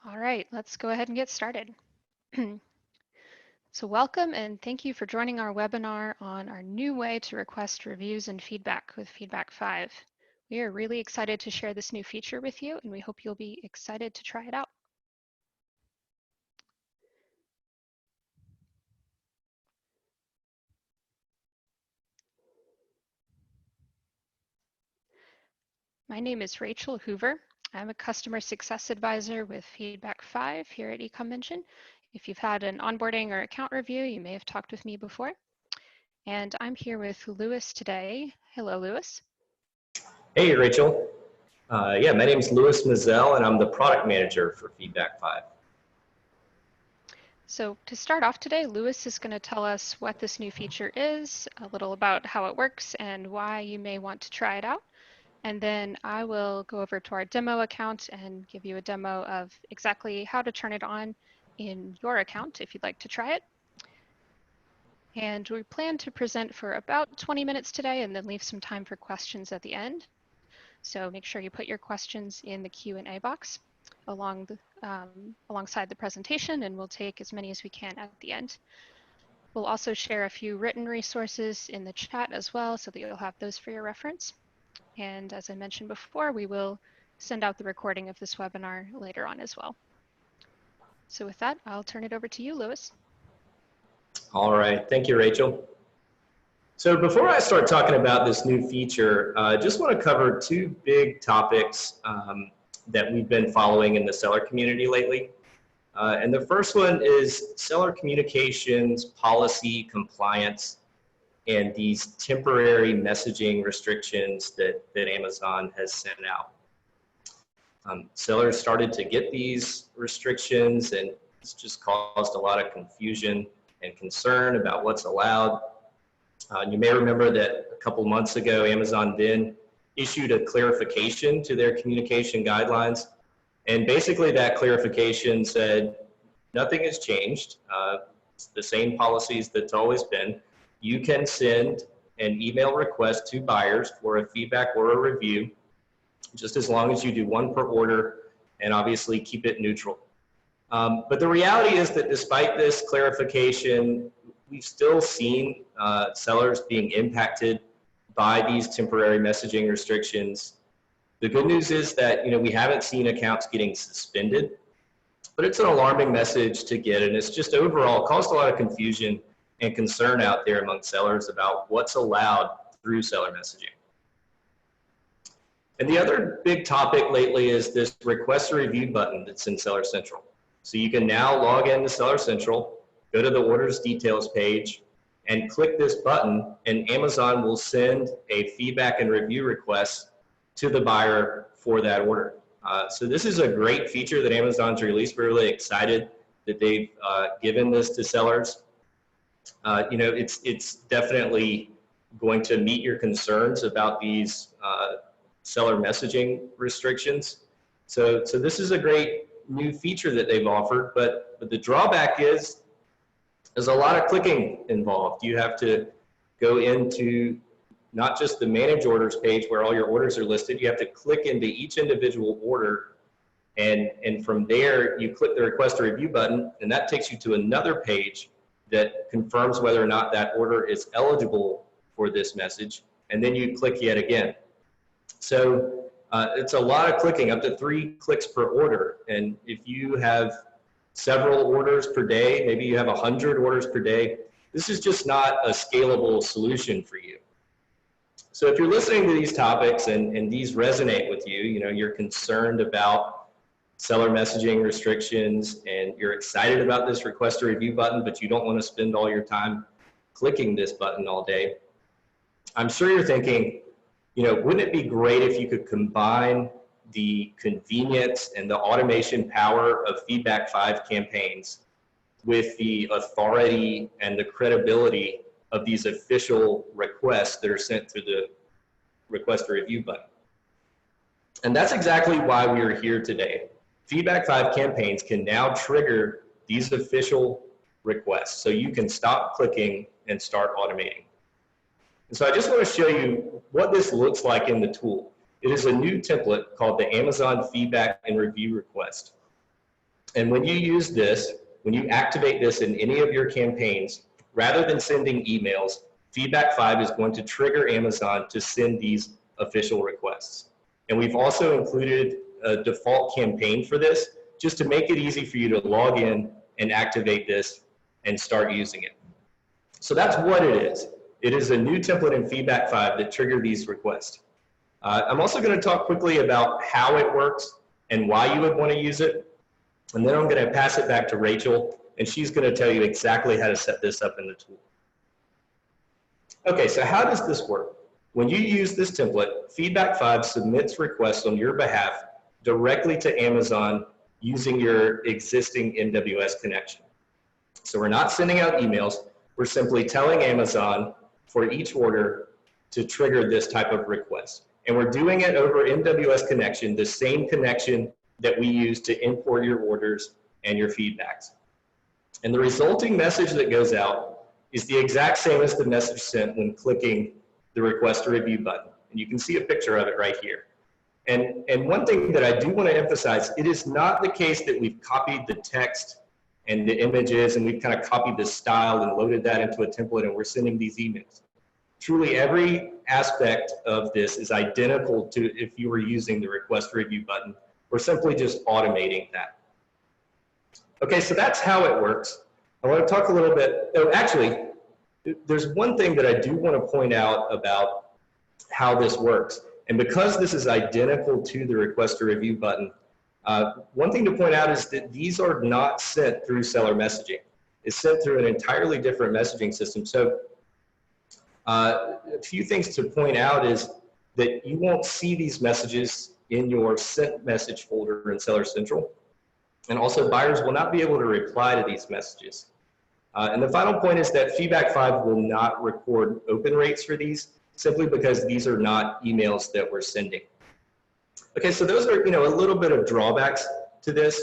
All right, let's go ahead and get started. So welcome and thank you for joining our webinar on our new way to request reviews and feedback with FeedbackFive. We are really excited to share this new feature with you, and we hope you'll be excited to try it out. My name is Rachel Hoover. I'm a customer success advisor with FeedbackFive here at eConvention. If you've had an onboarding or account review, you may have talked with me before. And I'm here with Lewis today. Hello, Lewis. Hey, Rachel. Yeah, my name is Louis Mazel, and I'm the product manager for FeedbackFive. So to start off today, Lewis is going to tell us what this new feature is, a little about how it works, and why you may want to try it out. And then I will go over to our demo account and give you a demo of exactly how to turn it on in your account if you'd like to try it. And we plan to present for about 20 minutes today and then leave some time for questions at the end. So make sure you put your questions in the Q&A box alongside the presentation, and we'll take as many as we can at the end. We'll also share a few written resources in the chat as well so that you'll have those for your reference. And as I mentioned before, we will send out the recording of this webinar later on as well. So with that, I'll turn it over to you, Lewis. All right, thank you, Rachel. So before I start talking about this new feature, I just want to cover two big topics that we've been following in the seller community lately. And the first one is seller communications, policy, compliance, and these temporary messaging restrictions that Amazon has sent out. Sellers started to get these restrictions, and it's just caused a lot of confusion and concern about what's allowed. You may remember that a couple months ago, Amazon then issued a clarification to their communication guidelines. And basically that clarification said, nothing has changed. It's the same policies that's always been. You can send an email request to buyers for a feedback or a review, just as long as you do one per order and obviously keep it neutral. But the reality is that despite this clarification, we've still seen sellers being impacted by these temporary messaging restrictions. The good news is that we haven't seen accounts getting suspended, but it's an alarming message to get, and it's just overall caused a lot of confusion and concern out there among sellers about what's allowed through seller messaging. And the other big topic lately is this request a review button that's in Seller Central. So you can now log into Seller Central, go to the orders details page, and click this button, and Amazon will send a feedback and review request to the buyer for that order. So this is a great feature that Amazon's released. We're really excited that they've given this to sellers. It's definitely going to meet your concerns about these seller messaging restrictions. So this is a great new feature that they've offered, but the drawback is there's a lot of clicking involved. You have to go into not just the manage orders page where all your orders are listed, you have to click into each individual order, and from there you click the request a review button, and that takes you to another page that confirms whether or not that order is eligible for this message, and then you click yet again. So it's a lot of clicking, up to 3 clicks per order, and if you have several orders per day, maybe you have 100 orders per day, this is just not a scalable solution for you. So if you're listening to these topics and these resonate with you, you're concerned about seller messaging restrictions and you're excited about this request a review button, but you don't want to spend all your time clicking this button all day, I'm sure you're thinking, wouldn't it be great if you could combine the convenience and the automation power of FeedbackFive campaigns with the authority and the credibility of these official requests that are sent through the request a review button? And that's exactly why we are here today. FeedbackFive campaigns can now trigger these official requests, so you can stop clicking and start automating. And so I just want to show you what this looks like in the tool. It is a new template called the Amazon Feedback and Review Request. And when you use this, when you activate this in any of your campaigns, rather than sending emails, FeedbackFive is going to trigger Amazon to send these official requests. And we've also included a default campaign for this, just to make it easy for you to log in and activate this and start using it. So that's what it is. It is a new template in FeedbackFive that trigger these requests. I'm also going to talk quickly about how it works and why you would want to use it. And then I'm going to pass it back to Rachel, and she's going to tell you exactly how to set this up in the tool. Okay, so how does this work? When you use this template, FeedbackFive submits requests on your behalf directly to Amazon using your existing NWS connection. So we're not sending out emails. We're simply telling Amazon for each order to trigger this type of request. And we're doing it over NWS connection, the same connection that we use to import your orders and your feedbacks. And the resulting message that goes out is the exact same as the message sent when clicking the request to review button. And you can see a picture of it right here. And one thing that I do want to emphasize, it is not the case that we've copied the text and the images and we've kind of copied the style and loaded that into a template and we're sending these emails. Truly every aspect of this is identical to if you were using the request to review button. We're simply just automating that. Okay, so that's how it works. I want to talk a little bit, oh, actually, there's one thing that I do want to point out about how this works. And because this is identical to the request to review button, one thing to point out is that these are not sent through seller messaging. It's sent through an entirely different messaging system. So a few things to point out is that you won't see these messages in your sent message folder in Seller Central. And also buyers will not be able to reply to these messages. And the final point is that FeedbackFive will not record open rates for these, simply because these are not emails that we're sending. Okay, so those are, a little bit of drawbacks to this.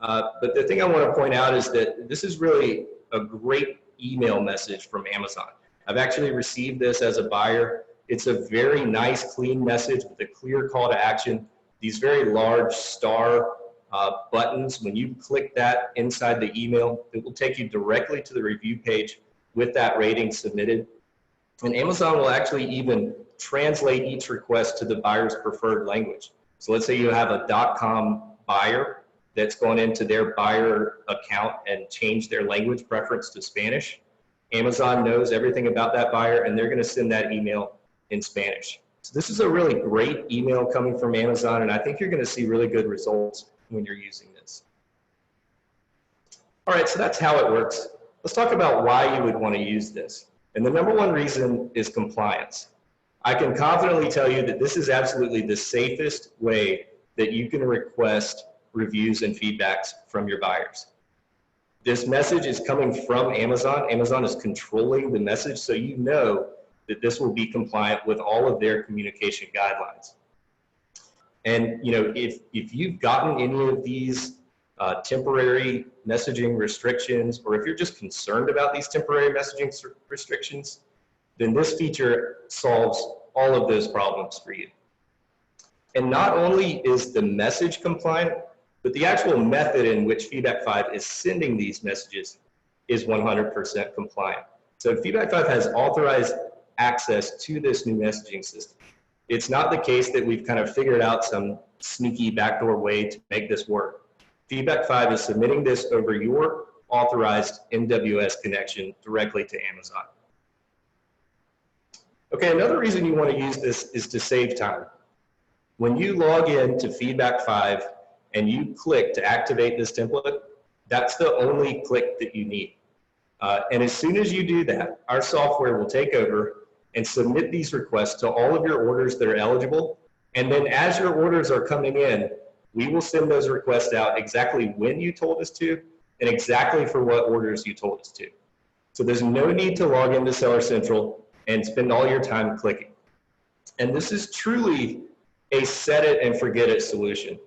But the thing I want to point out is that this is really a great email message from Amazon. I've actually received this as a buyer. It's a very nice, clean message with a clear call to action. These very large star buttons, when you click that inside the email, it will take you directly to the review page with that rating submitted. And Amazon will actually even translate each request to the buyer's preferred language. So let's say you have a .com buyer that's gone into their buyer account and changed their language preference to Spanish. Amazon knows everything about that buyer and they're going to send that email in Spanish. So this is a really great email coming from Amazon, and I think you're going to see really good results when you're using this. All right, so that's how it works. Let's talk about why you would want to use this. And the number one reason is compliance. I can confidently tell you that this is absolutely the safest way that you can request reviews and feedbacks from your buyers. This message is coming from Amazon. Amazon is controlling the message, so you know that this will be compliant with all of their communication guidelines. And if you've gotten any of these temporary messaging restrictions, or if you're just concerned about these temporary messaging restrictions, then this feature solves all of those problems for you. And not only is the message compliant, but the actual method in which FeedbackFive is sending these messages is 100% compliant. So FeedbackFive has authorized access to this new messaging system. It's not the case that we've kind of figured out some sneaky backdoor way to make this work. FeedbackFive is submitting this over your authorized NWS connection directly to Amazon. Okay, another reason you want to use this is to save time. When you log in to FeedbackFive and you click to activate this template, that's the only click that you need. And as soon as you do that, our software will take over and submit these requests to all of your orders that are eligible. And then as your orders are coming in, we will send those requests out exactly when you told us to and exactly for what orders you told us to. So there's no need to log into Seller Central and spend all your time clicking. And this is truly a set it and forget it solution.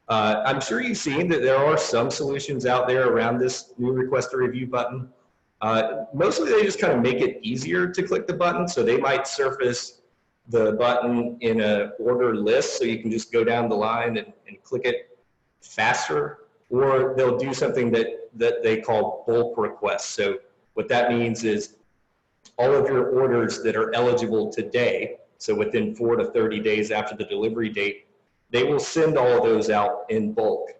I'm sure you've seen that there are some solutions out there around this new request to review button. Mostly they just kind of make it easier to click the button. So they might surface the button in an order list so you can just go down the line and click it faster. or they'll do something that they call bulk requests. So what that means is all of your orders that are eligible today, so within 4 to 30 days after the delivery date, they will send all of those out in bulk.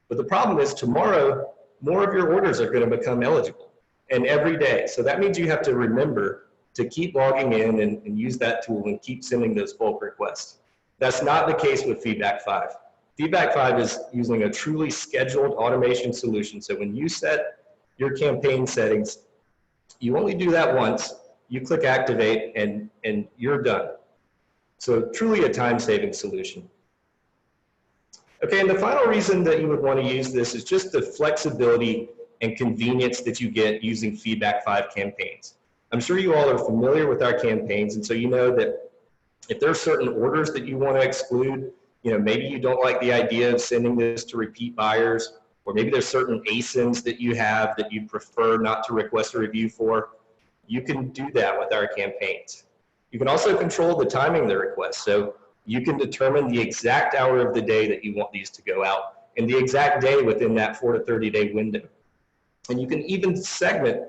But the problem is tomorrow, more of your orders are going to become eligible, and every day. So that means you have to remember to keep logging in and use that tool and keep sending those bulk requests. That's not the case with FeedbackFive. FeedbackFive is using a truly scheduled automation solution. So when you set your campaign settings, you only do that once, you click activate, and you're done. So truly a time-saving solution. Okay, and the final reason that you would want to use this is just the flexibility and convenience that you get using FeedbackFive campaigns. I'm sure you all are familiar with our campaigns, and so you know that if there are certain orders that you want to exclude, maybe you don't like the idea of sending this to repeat buyers, or maybe there's certain ASINs that you have that you prefer not to request a review for, you can do that with our campaigns. You can also control the timing of the request. So you can determine the exact hour of the day that you want these to go out and the exact day within that 4 to 30 day window. And you can even segment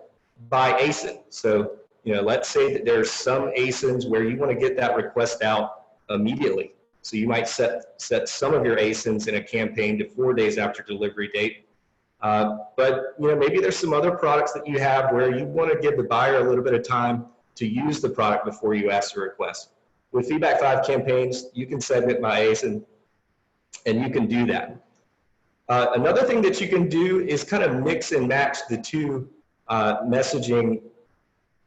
by ASIN. So, let's say that there's some ASINs where you want to get that request out immediately. So you might set some of your ASINs in a campaign to 4 days after delivery date. But maybe there's some other products that you have where you want to give the buyer a little bit of time to use the product before you ask the request. With FeedbackFive campaigns, you can segment by ASIN, and you can do that. Another thing that you can do is kind of mix and match the two messaging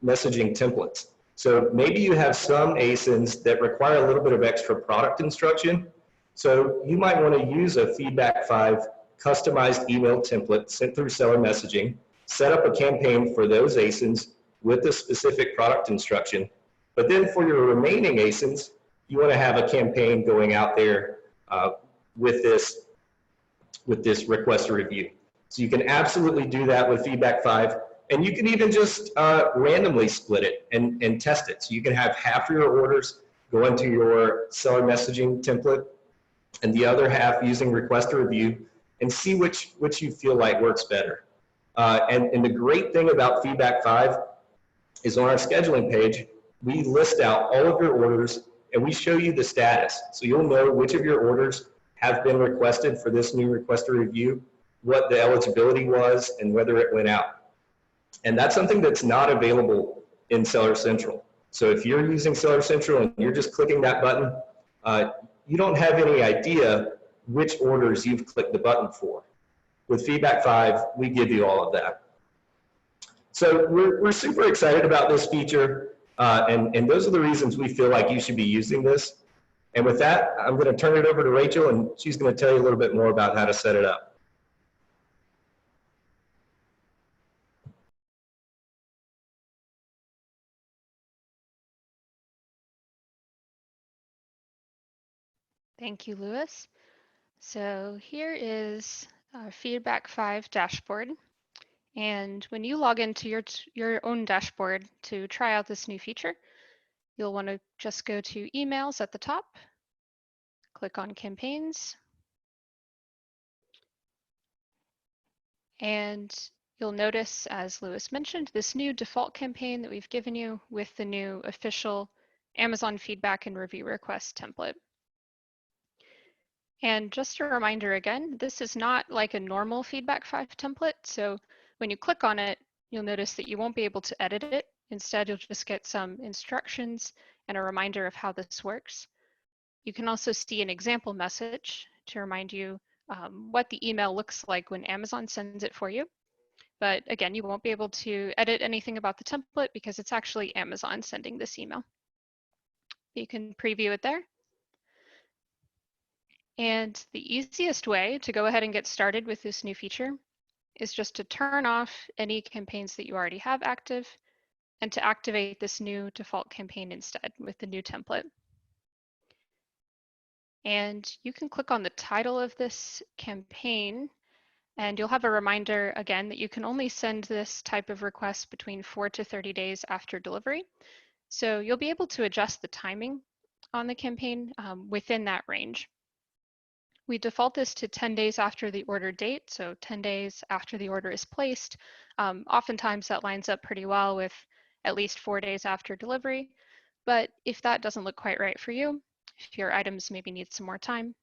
templates. So maybe you have some ASINs that require a little bit of extra product instruction. So you might want to use a FeedbackFive customized email template sent through seller messaging, set up a campaign for those ASINs with the specific product instruction. But then for your remaining ASINs, you want to have a campaign going out there with this request a review. So you can absolutely do that with FeedbackFive. And you can even just randomly split it and test it. So you can have half of your orders go into your seller messaging template and the other half using request a review, and see which you feel like works better. And the great thing about FeedbackFive is on our scheduling page, we list out all of your orders and we show you the status. So you'll know which of your orders have been requested for this new request a review, what the eligibility was, and whether it went out. And that's something that's not available in Seller Central. So if you're using Seller Central and you're just clicking that button, you don't have any idea which orders you've clicked the button for. With FeedbackFive, we give you all of that. So we're super excited about this feature, and those are the reasons we feel like you should be using this. And with that, I'm going to turn it over to Rachel, and she's going to tell you a little bit more about how to set it up. Thank you, Lewis. So here is our FeedbackFive dashboard. And when you log into your own dashboard to try out this new feature, you'll want to just go to emails at the top, click on campaigns, and you'll notice, as Lewis mentioned, this new default campaign that we've given you with the new official Amazon feedback and review request template. And just a reminder again, this is not like a normal FeedbackFive template. So when you click on it, you'll notice that you won't be able to edit it. Instead, you'll just get some instructions and a reminder of how this works. You can also see an example message to remind you what the email looks like when Amazon sends it for you. But again, you won't be able to edit anything about the template because it's actually Amazon sending this email. You can preview it there. And the easiest way to go ahead and get started with this new feature is just to turn off any campaigns that you already have active and to activate this new default campaign instead with the new template. And you can click on the title of this campaign and you'll have a reminder again that you can only send this type of request between 4 to 30 days after delivery. So you'll be able to adjust the timing on the campaign within that range. We default this to 10 days after the order date, so 10 days after the order is placed. Oftentimes that lines up pretty well with at least 4 days after delivery, but if that doesn't look quite right for you, if your items maybe need some more time,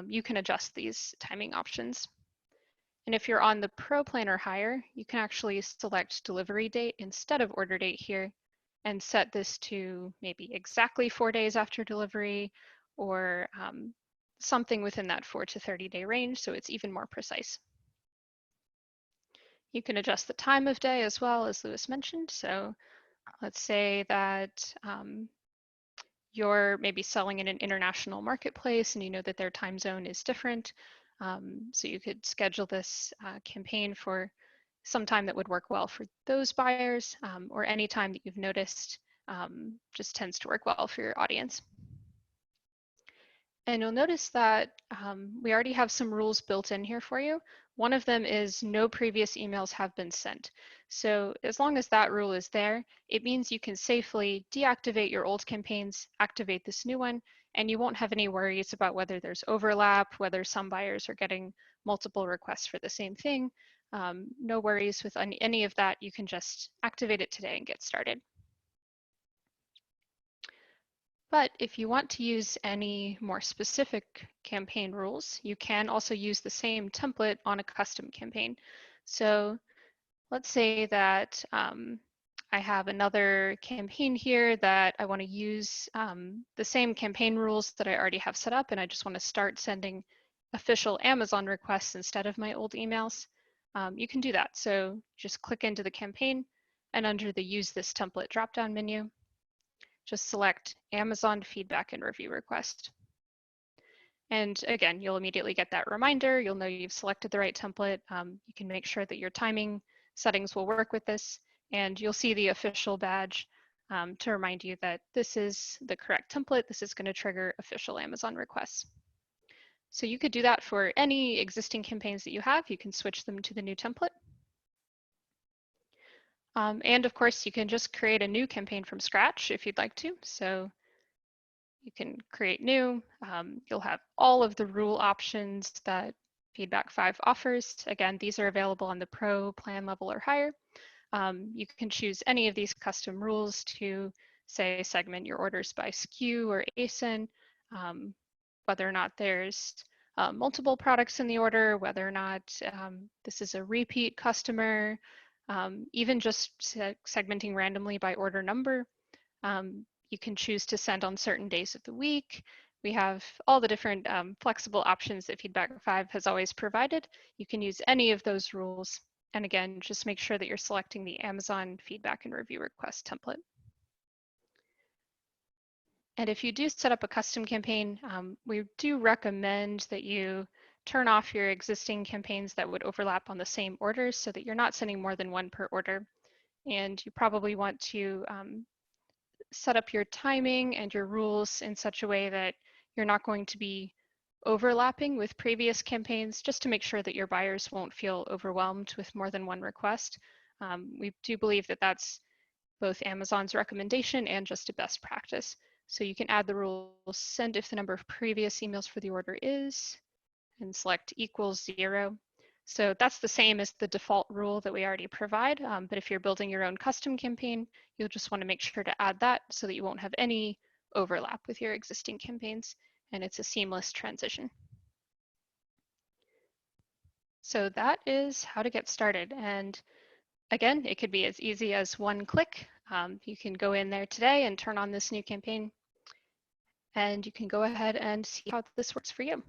you can adjust these timing options. And if you're on the Pro plan or higher, you can actually select delivery date instead of order date here and set this to maybe exactly 4 days after delivery or something within that 4 to 30-day range, so it's even more precise. You can adjust the time of day as well, as Lewis mentioned. So let's say that you're maybe selling in an international marketplace and you know that their time zone is different. So you could schedule this campaign for some time that would work well for those buyers, or any time that you've noticed just tends to work well for your audience. And you'll notice that we already have some rules built in here for you. One of them is no previous emails have been sent. So as long as that rule is there, it means you can safely deactivate your old campaigns, activate this new one, and you won't have any worries about whether there's overlap, whether some buyers are getting multiple requests for the same thing. No worries with any of that. You can just activate it today and get started. But if you want to use any more specific campaign rules, you can also use the same template on a custom campaign. So let's say that I have another campaign here that I want to use the same campaign rules that I already have set up, and I just want to start sending official Amazon requests instead of my old emails. You can do that. So just click into the campaign, and under the Use This Template drop-down menu, just select Amazon feedback and review request. And again, you'll immediately get that reminder. You'll know you've selected the right template. You can make sure that your timing settings will work with this, and you'll see the official badge to remind you that this is the correct template. This is going to trigger official Amazon requests. So you could do that for any existing campaigns that you have. You can switch them to the new template. And of course, you can just create a new campaign from scratch if you'd like to. So you can create new. You'll have all of the rule options that FeedbackFive offers. Again, these are available on the Pro plan level or higher. You can choose any of these custom rules to, say, segment your orders by SKU or ASIN, whether or not there's multiple products in the order, whether or not this is a repeat customer, even just segmenting randomly by order number. You can choose to send on certain days of the week. We have all the different flexible options that FeedbackFive has always provided. You can use any of those rules. And again, just make sure that you're selecting the Amazon feedback and review request template. And if you do set up a custom campaign, we do recommend that you turn off your existing campaigns that would overlap on the same orders so that you're not sending more than one per order. And you probably want to set up your timing and your rules in such a way that you're not going to be overlapping with previous campaigns, just to make sure that your buyers won't feel overwhelmed with more than one request. We do believe that that's both Amazon's recommendation and just a best practice. So you can add the rule send if the number of previous emails for the order is, and select equals 0. So that's the same as the default rule that we already provide, but if you're building your own custom campaign, you'll just want to make sure to add that so that you won't have any overlap with your existing campaigns, and it's a seamless transition. So that is how to get started. And again, it could be as easy as one click. You can go in there today and turn on this new campaign, and you can go ahead and see how this works for you.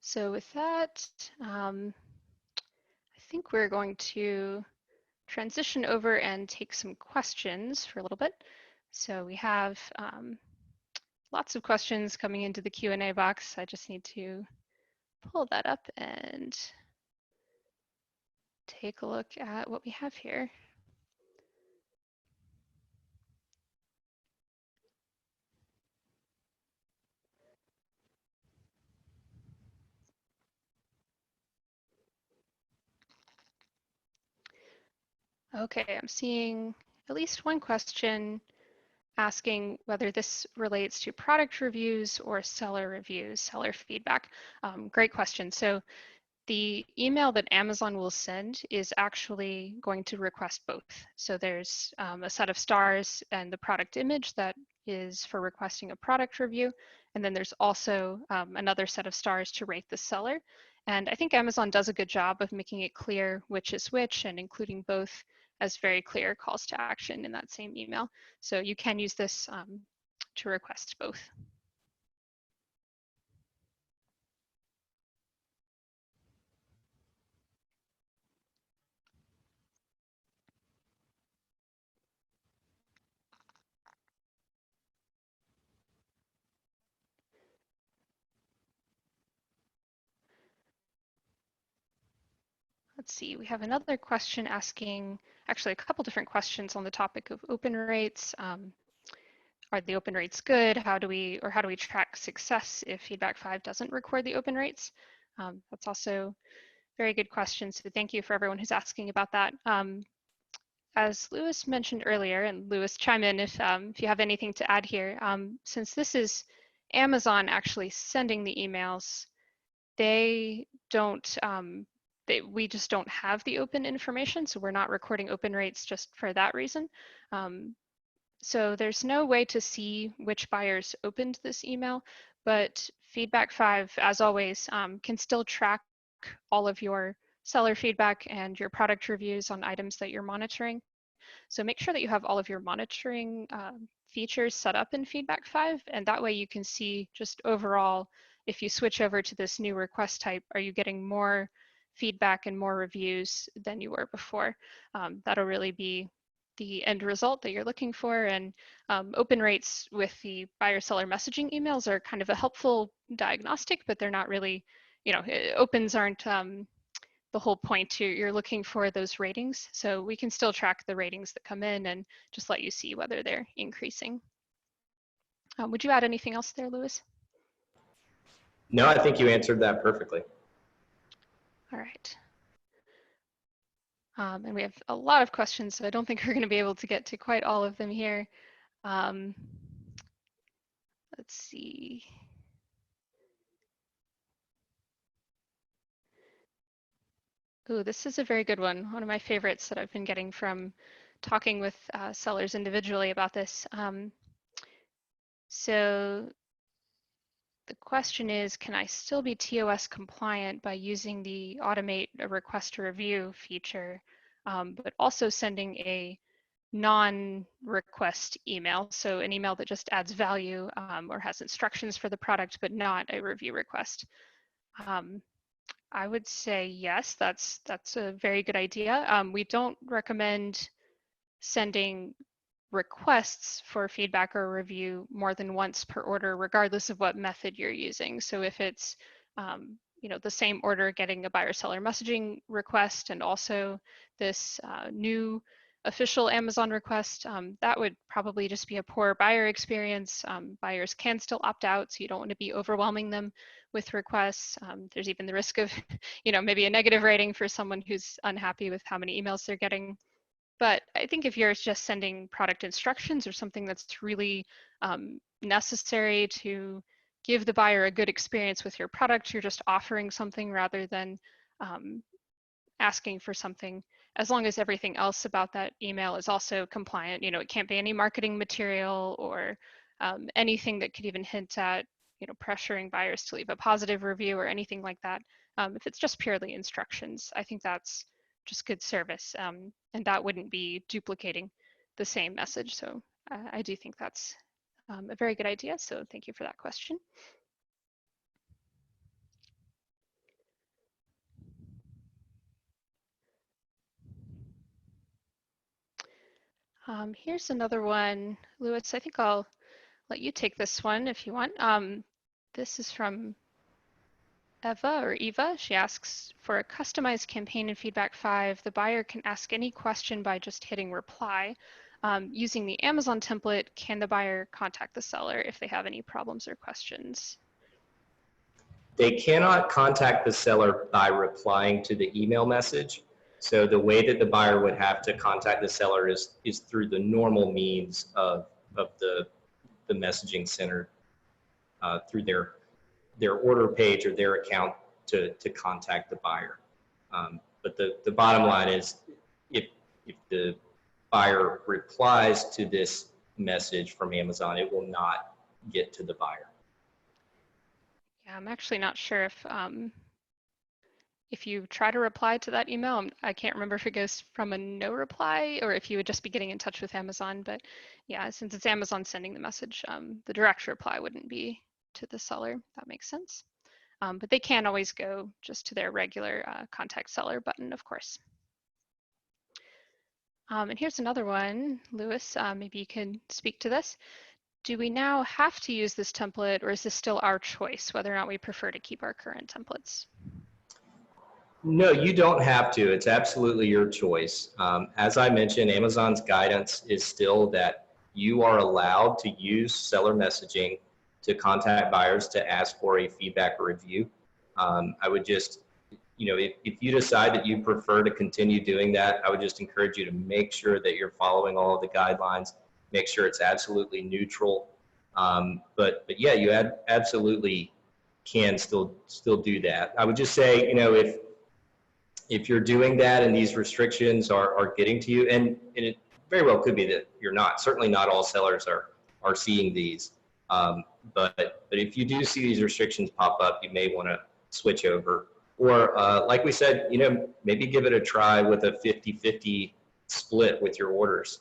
So with that, I think we're going to transition over and take some questions for a little bit. So we have lots of questions coming into the Q&A box. I just need to pull that up and take a look at what we have here. Okay, I'm seeing at least one question asking whether this relates to product reviews or seller reviews, seller feedback. Great question. So the email that Amazon will send is actually going to request both. So there's a set of stars and the product image that is for requesting a product review. And then there's also another set of stars to rate the seller. And I think Amazon does a good job of making it clear which is which and including both as very clear calls to action in that same email. So you can use this to request both. Let's see, we have another question asking, actually a couple different questions on the topic of open rates. Are the open rates good? How do we track success if FeedbackFive doesn't record the open rates? That's also a very good question. So thank you for everyone who's asking about that. As Lewis mentioned earlier, and Lewis, chime in if you have anything to add here. Since this is Amazon actually sending the emails, they don't, we just don't have the open information, so we're not recording open rates just for that reason. So there's no way to see which buyers opened this email, but FeedbackFive, as always, can still track all of your seller feedback and your product reviews on items that you're monitoring. So make sure that you have all of your monitoring features set up in FeedbackFive, and that way you can see just overall, if you switch over to this new request type, are you getting more feedback and more reviews than you were before? That'll really be the end result that you're looking for. And open rates with the buyer-seller messaging emails are kind of a helpful diagnostic, but they're not really, opens aren't the whole point. You're looking for those ratings. So we can still track the ratings that come in and just let you see whether they're increasing. Would you add anything else there, Lewis? No, I think you answered that perfectly. All right. And we have a lot of questions, so I don't think we're going to be able to get to quite all of them here. Let's see. Oh, this is a very good one. One of my favorites that I've been getting from talking with sellers individually about this. So the question is, can I still be TOS compliant by using the automate a request to review feature, but also sending a non-request email, so an email that just adds value or has instructions for the product, but not a review request? I would say yes, that's a very good idea. We don't recommend sending requests for feedback or review more than once per order, regardless of what method you're using. So if it's the same order getting a buyer-seller messaging request and also this new official Amazon request, that would probably just be a poor buyer experience. Buyers can still opt out, so you don't want to be overwhelming them with requests. There's even the risk of, maybe a negative rating for someone who's unhappy with how many emails they're getting. But I think if you're just sending product instructions or something that's really necessary to give the buyer a good experience with your product, you're just offering something rather than asking for something, as long as everything else about that email is also compliant. It can't be any marketing material or anything that could even hint at, pressuring buyers to leave a positive review or anything like that. If it's just purely instructions, I think that's just good service, and that wouldn't be duplicating the same message. So I do think that's a very good idea. So thank you for that question. Here's another one. Lewis, I think I'll let you take this one if you want. This is from Eva. She asks, for a customized campaign in FeedbackFive, the buyer can ask any question by just hitting reply. Using the Amazon template, can the buyer contact the seller if they have any problems or questions? They cannot contact the seller by replying to the email message. So the way that the buyer would have to contact the seller is through the normal means of the messaging center through their order page or their account to contact the buyer. But the bottom line is, if the buyer replies to this message from Amazon, it will not get to the buyer. Yeah, I'm actually not sure if you try to reply to that email, I can't remember if it goes from a no reply or if you would just be getting in touch with Amazon. But yeah, since it's Amazon sending the message, the direct reply wouldn't be to the seller. That makes sense. But they can always go just to their regular contact seller button, of course. And here's another one, Lewis, maybe you can speak to this. Do we now have to use this template, or is this still our choice, whether or not we prefer to keep our current templates? No, you don't have to. It's absolutely your choice. As I mentioned, Amazon's guidance is still that you are allowed to use seller messaging to contact buyers to ask for a feedback or review. I would just, if you decide that you prefer to continue doing that, I would just encourage you to make sure that you're following all of the guidelines, make sure it's absolutely neutral. But yeah, you absolutely can still do that. I would just say, if you're doing that and these restrictions are getting to you, and it very well could be that you're not. Certainly not all sellers are seeing these. But if you do see these restrictions pop up, you may want to switch over. Or like we said, maybe give it a try with a 50-50 split with your orders.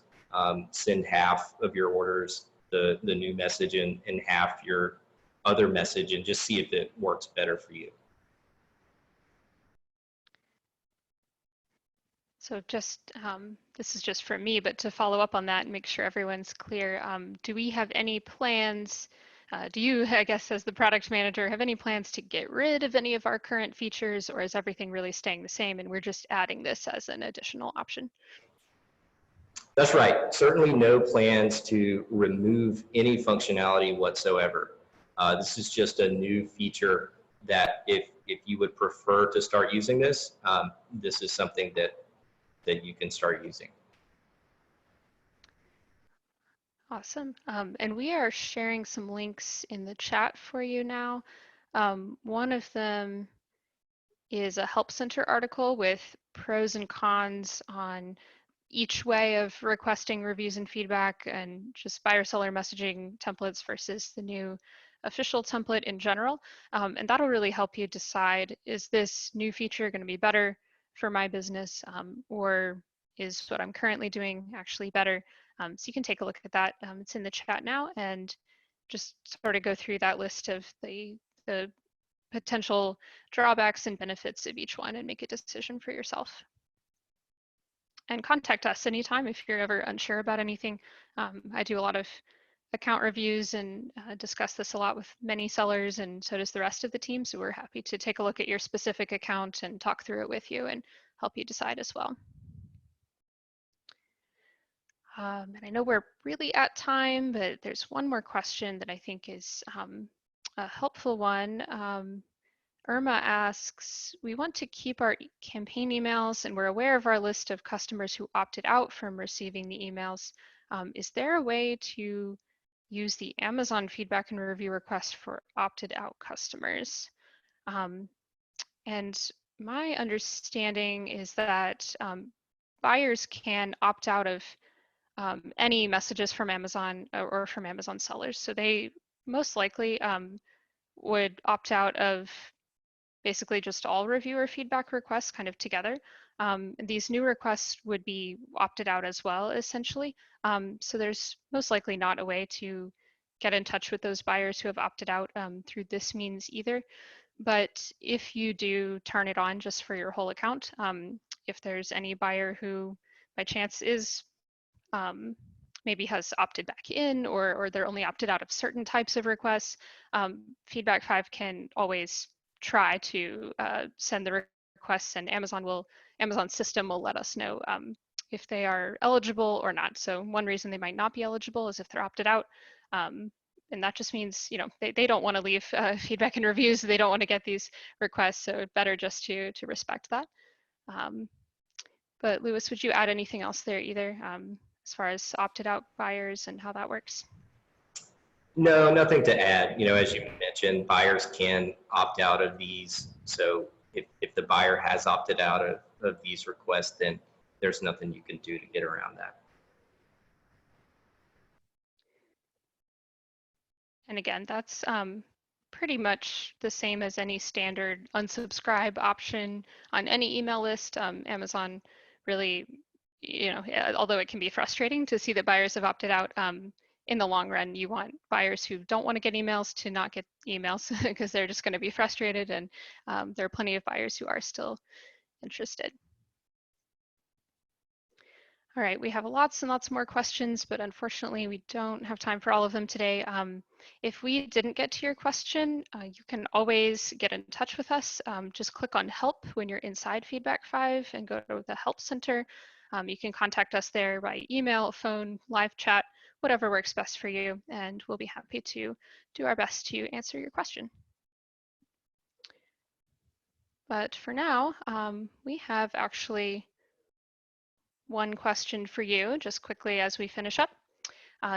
Send half of your orders the new message and half your other message, and just see if it works better for you. So just, this is just for me, but to follow up on that and make sure everyone's clear, do we have any plans, do you, I guess, as the product manager, have any plans to get rid of any of our current features, or is everything really staying the same and we're just adding this as an additional option? That's right. Certainly no plans to remove any functionality whatsoever. This is just a new feature that if you would prefer to start using this, this is something that you can start using. Awesome. And we are sharing some links in the chat for you now. One of them is a Help Center article with pros and cons on each way of requesting reviews and feedback, and just buyer seller messaging templates versus the new official template in general. And that'll really help you decide, is this new feature going to be better for my business, or is what I'm currently doing actually better? So you can take a look at that. It's in the chat now, and just sort of go through that list of the potential drawbacks and benefits of each one and make a decision for yourself. And contact us anytime if you're ever unsure about anything. I do a lot of account reviews and discuss this a lot with many sellers, and so does the rest of the team. So we're happy to take a look at your specific account and talk through it with you and help you decide as well. And I know we're really at time, but there's one more question that I think is a helpful one. Irma asks, we want to keep our campaign emails and we're aware of our list of customers who opted out from receiving the emails. Is there a way to use the Amazon feedback and review request for opted out customers? And my understanding is that buyers can opt out of any messages from Amazon or from Amazon sellers. So they most likely would opt out of basically just all reviewer feedback requests kind of together. These new requests would be opted out as well, essentially. So there's most likely not a way to get in touch with those buyers who have opted out through this means either. But if you do turn it on just for your whole account, if there's any buyer who by chance is maybe has opted back in, or they're only opted out of certain types of requests, FeedbackFive can always try to send the requests, and Amazon's system will let us know if they are eligible or not. So one reason they might not be eligible is if they're opted out. And that just means, they don't want to leave feedback and reviews. They don't want to get these requests. So better just to respect that. But Lewis, would you add anything else there either? as far as opted out buyers and how that works? No, nothing to add. As you mentioned, buyers can opt out of these. So if the buyer has opted out of these requests, then there's nothing you can do to get around that. And again, that's pretty much the same as any standard unsubscribe option on any email list. Amazon really, although it can be frustrating to see that buyers have opted out, in the long run, you want buyers who don't want to get emails to not get emails because they're just going to be frustrated, and there are plenty of buyers who are still interested. All right, we have lots and lots more questions, but unfortunately we don't have time for all of them today. If we didn't get to your question, you can always get in touch with us. Just click on help when you're inside FeedbackFive and go to the help center. You can contact us there by email, phone, live chat, whatever works best for you, and we'll be happy to do our best to answer your question. But for now, we have actually one question for you, just quickly as we finish up.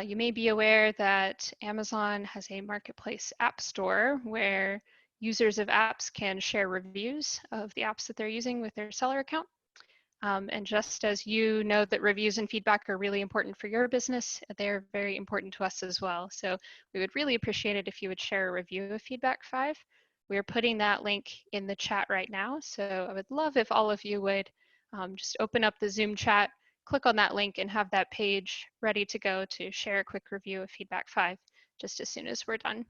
You may be aware that Amazon has a marketplace app store where users of apps can share reviews of the apps that they're using with their seller account. And just as you know that reviews and feedback are really important for your business, they're very important to us as well. So we would really appreciate it if you would share a review of FeedbackFive. We are putting that link in the chat right now. So I would love if all of you would just open up the Zoom chat, click on that link, and have that page ready to go to share a quick review of FeedbackFive just as soon as we're done.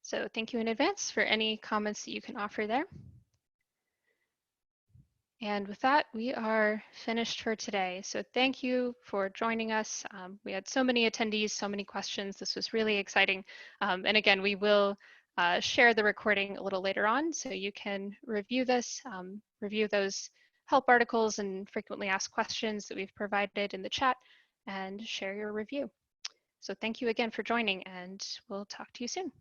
So thank you in advance for any comments that you can offer there. And with that, we are finished for today. So thank you for joining us. We had so many attendees, so many questions. This was really exciting. And again, we will share the recording a little later on so you can review this, review those help articles and frequently asked questions that we've provided in the chat, and share your review. So thank you again for joining, and we'll talk to you soon.